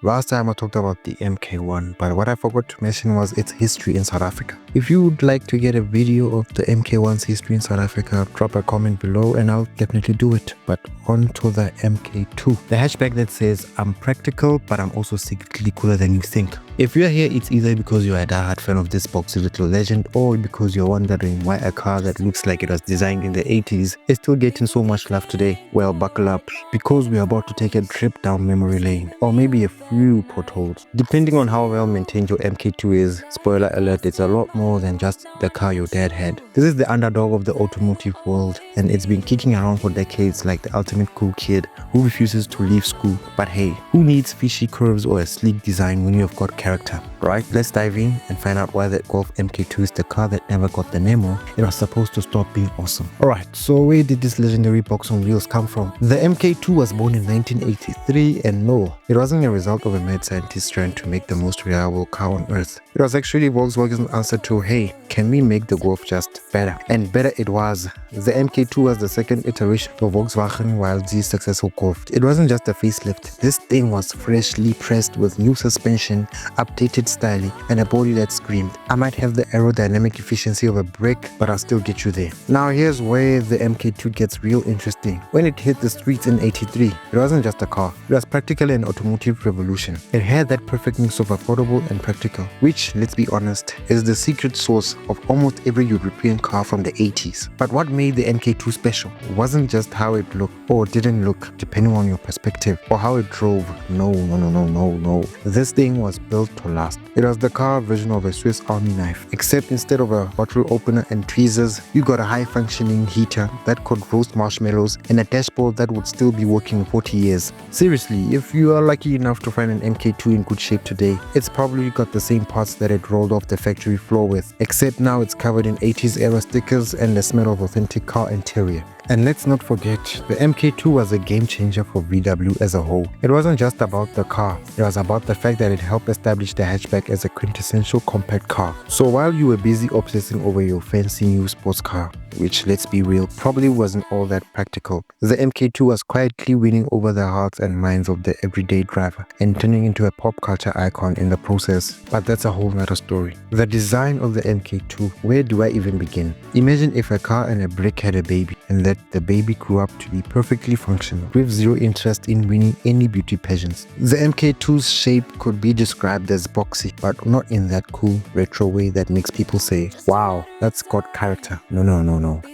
Last time I talked about the MK1, but what I forgot to mention was its history in South Africa. If you would like to get a video of the MK1's history in South Africa, drop a comment below and I'll definitely do it. But on to the MK2. The hatchback that says, I'm practical, but I'm also secretly cooler than you think. If you're here, it's either because you're a diehard fan of this boxy little legend or because you're wondering why a car that looks like it was designed in the 80s is still getting so much love today. Well, buckle up, because we're about to take a trip down memory lane, or maybe a few potholes. Depending on how well maintained your MK2 is, spoiler alert, it's a lot more than just the car your dad had. This is the underdog of the automotive world, and it's been kicking around for decades like the ultimate cool kid who refuses to leave school. But hey, who needs fishy curves or a sleek design when you've got character, right? Let's dive in and find out why that Golf MK2 is the car that never got the memo it was supposed to stop being awesome. Alright, so where did this legendary box on wheels come from? The MK2 was born in 1983, and no, it wasn't a result of a mad scientist trying to make the most reliable car on earth. It was actually Volkswagen's answer to, hey, can we make the Golf just better? And better it was. The MK2 was the second iteration of Volkswagen YLG's successful Golf. It wasn't just a facelift. This thing was freshly pressed with new suspension, updated styling, and a body that screamed, I might have the aerodynamic efficiency of a brick, but I'll still get you there. Now here's where the MK2 gets real interesting. When it hit the streets in 83, it wasn't just a car. It was practically an automotive revolution. It had that perfect mix of affordable and practical, which, let's be honest, is the secret sauce of almost every European car from the 80s. But what made the MK2 special wasn't just how it looked or didn't look, depending on your perspective, or how it drove. No. This thing was built to last. It was the car version of a Swiss Army knife, except instead of a bottle opener and tweezers, you got a high-functioning heater that could roast marshmallows and a dashboard that would still be working 40 years. Seriously, if you are lucky enough to find an MK2 in good shape today, it's probably got the same parts that it rolled off the factory floor with, except now it's covered in 80s era stickers and the smell of authentic car interior. And let's not forget, the MK2 was a game changer for VW as a whole. It wasn't just about the car, it was about the fact that it helped establish the hatchback as a quintessential compact car. So while you were busy obsessing over your fancy new sports car, which, let's be real, probably wasn't all that practical, the MK2 was quietly winning over the hearts and minds of the everyday driver and turning into a pop culture icon in the process. But that's a whole nother story. The design of the MK2, where do I even begin? Imagine if a car and a brick had a baby, and that the baby grew up to be perfectly functional, with zero interest in winning any beauty pageants. The MK2's shape could be described as boxy, but not in that cool retro way that makes people say, wow, that's got character. No.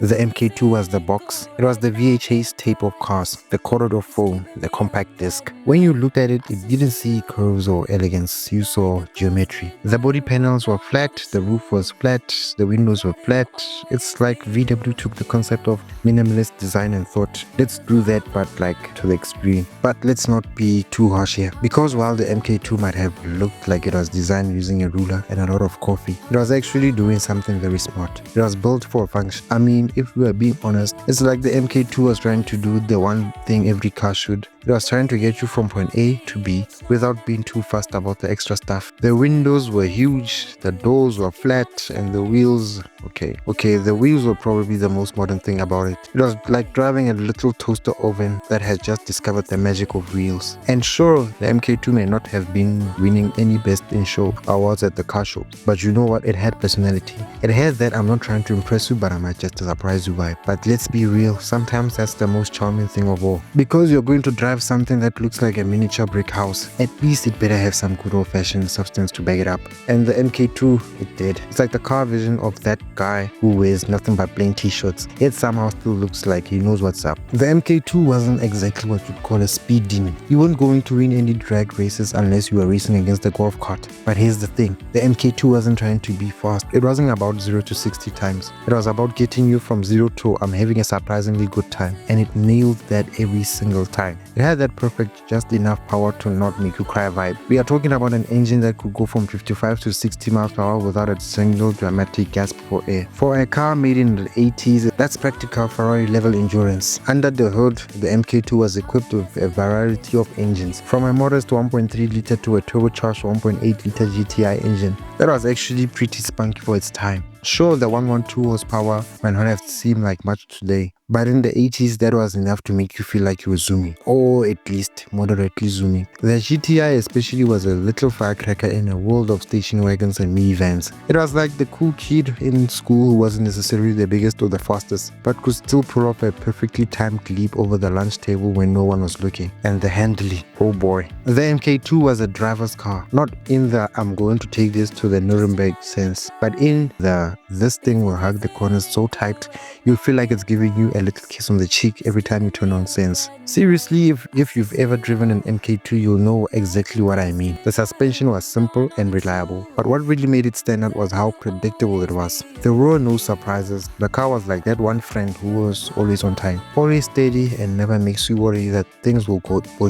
The MK2 was the box. It was the VHS tape of cars, the corridor phone, the compact disc. When you looked at it, it didn't see curves or elegance, you saw geometry. The body panels were flat, the roof was flat, the windows were flat. It's like VW took the concept of minimalist design and thought, let's do that, but like to the extreme. But let's not be too harsh here, because while the MK2 might have looked like it was designed using a ruler and a lot of coffee, it was actually doing something very smart. It was built for a function. I mean, if we are being honest, it's like the MK2 was trying to do the one thing every car should. It was trying to get you from point A to B without being too fussed about the extra stuff. The windows were huge, the doors were flat, and the wheels, the wheels were probably the most modern thing about it. It was like driving a little toaster oven that has just discovered the magic of wheels. And sure, the MK2 may not have been winning any Best in Show awards at the car shows, but you know what? It had personality. It had that I'm not trying to impress you, but I might just surprise you vibe. But let's be real, sometimes that's the most charming thing of all. Because you're going to drive something that looks like a miniature brick house, at least it better have some good old-fashioned substance to back it up. And the MK2, it did. It's like the car version of that guy who wears nothing but plain t-shirts, yet somehow still looks like he knows what's up. The MK2 wasn't exactly what you'd call a speed demon. You weren't going to win any drag races unless you were racing against a golf cart. But here's the thing, the MK2 wasn't trying to be fast. It wasn't about 0 to 60 times. It was about getting you from 0 to I'm having a surprisingly good time, and it nailed that every single time. It had that perfect, just enough power to not make you cry vibe. We are talking about an engine that could go from 55 to 60 miles per hour without a single dramatic gasp for air. For a car made in the 80s, that's practical Ferrari level endurance. Under the hood, the MK2 was equipped with a variety of engines, from a modest 1.3 liter to a turbocharged 1.8 liter GTI engine that was actually pretty spunky for its time. Sure, the 112 horsepower might not have seemed like much today, But in the 80s, that was enough to make you feel like you were zooming, or at least moderately zooming. The GTI especially was a little firecracker in a world of station wagons and minivans. It was like the cool kid in school who wasn't necessarily the biggest or the fastest, but could still pull off a perfectly timed leap over the lunch table when no one was looking. And the handily, oh boy. The MK2 was a driver's car, not in the I'm going to take this to the Nuremberg sense, but in the this thing will hug the corners so tight you'll feel like it's giving you a little kiss on the cheek every time you turn on sense. Seriously, if you've ever driven an MK2, you'll know exactly what I mean. The suspension was simple and reliable, but what really made it stand out was how predictable it was. There were no surprises. The car was like that one friend who was always on time, always steady, and never makes you worry that things will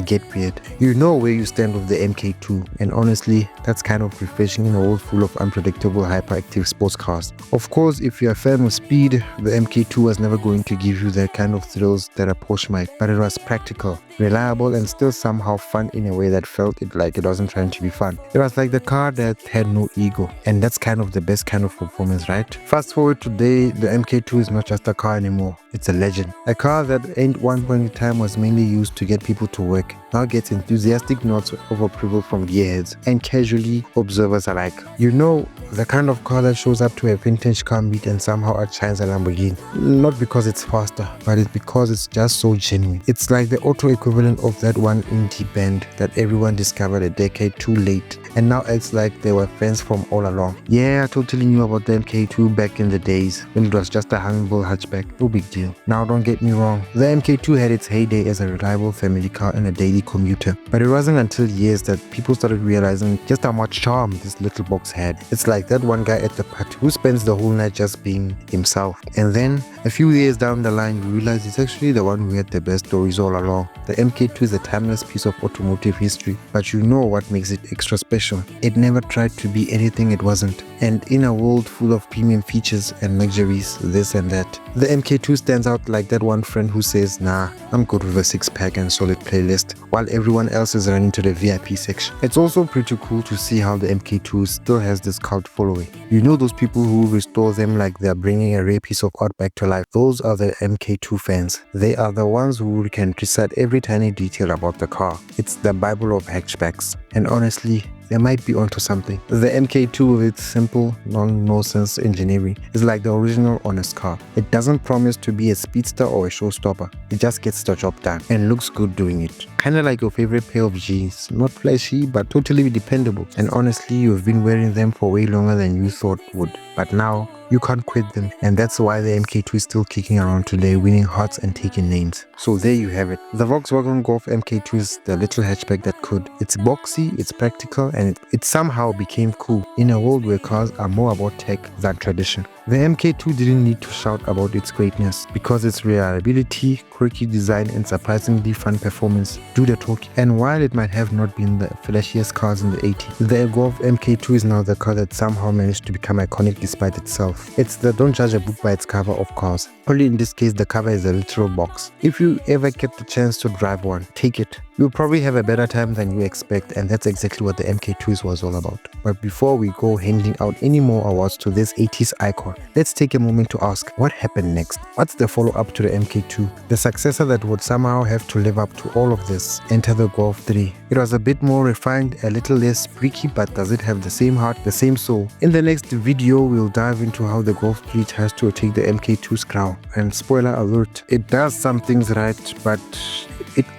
get weird. You know where you stand with the MK2, and honestly, that's kind of refreshing in a world full of unpredictable, hyperactive sports cars. Of course, if you're a fan of speed, the MK2 was never going to give you the kind of thrills that a Porsche might, but it was practical, reliable, and still somehow fun in a way that felt like it wasn't trying to be fun. It was like the car that had no ego, and that's kind of the best kind of performance, right? Fast forward today, the MK2 is not just a car anymore, it's a legend. A car that at one point in time was mainly used to get people to work, now gets enthusiastic nods of approval from gearheads and casually observers alike. You know, the kind of car that shows up to a vintage car meet and somehow outshines a Lamborghini. Not because it's faster, but it's because it's just so genuine. It's like the auto equivalent of that one indie band that everyone discovered a decade too late and now acts like they were fans from all along. Yeah, I totally knew about the MK2 back in the days when it was just a humble hatchback, no big deal. Now don't get me wrong, the MK2 had its heyday as a reliable family car and a daily commuter, but it wasn't until years that people started realizing just how much charm this little box had. It's like that one guy at the party who spends the whole night just being himself, and then a few years down the line you realize it's actually the one who had the best stories all along. The MK2 is a timeless piece of automotive history, but you know what makes it extra special? It never tried to be anything it wasn't, and in a world full of premium features and luxuries, this and that, the MK2 stands out like that one friend who says, nah, I'm good with a six-pack and solid playlist, while everyone else is running to the VIP section. It's also pretty cool to see how the MK2 still has this cult following. You know those people who restore them like they're bringing a rare piece of art back to life? Those are the MK2 fans. They are the ones who can recite every tiny detail about the car. It's the Bible of hatchbacks, and honestly, they might be onto something. The MK2 with its simple, non-nonsense engineering is like the original honest car. It doesn't promise to be a speedster or a showstopper. It just gets the job done and looks good doing it. Kinda like your favorite pair of jeans. Not flashy, but totally dependable. And honestly, you've been wearing them for way longer than you thought would. But now, you can't quit them, and that's why the MK2 is still kicking around today, winning hearts and taking names. So there you have it. The Volkswagen Golf MK2 is the little hatchback that could. It's boxy, it's practical, and it somehow became cool in a world where cars are more about tech than tradition. The MK2 didn't need to shout about its greatness because its reliability, quirky design, and surprisingly fun performance do the talking. And while it might have not been the flashiest cars in the 80s, the Golf MK2 is now the car that somehow managed to become iconic despite itself. It's the don't judge a book by its cover of cars. Only in this case, the cover is a literal box. If you ever get the chance to drive one, take it. You'll probably have a better time than you expect, and that's exactly what the MK2 was all about. But before we go handing out any more awards to this 80s icon, let's take a moment to ask, what happened next? What's the follow-up to the MK2? The successor that would somehow have to live up to all of this. Enter the Golf 3. It was a bit more refined, a little less freaky, but does it have the same heart, the same soul? In the next video, we'll dive into how the Golf 3 tries to take the MK2's crown. And spoiler alert, it does some things right, but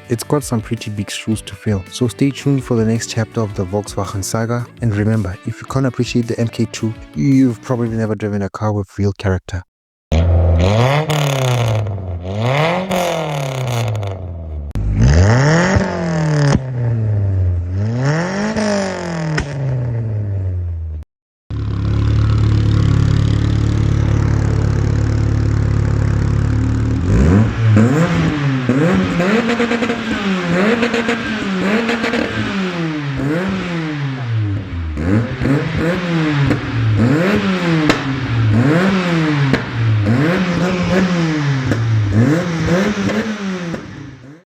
it's got some pretty big shoes to fill. So stay tuned for the next chapter of the Volkswagen saga. And remember, if you can't appreciate the MK2, you've probably never driven a car with real character. Mm-hmm.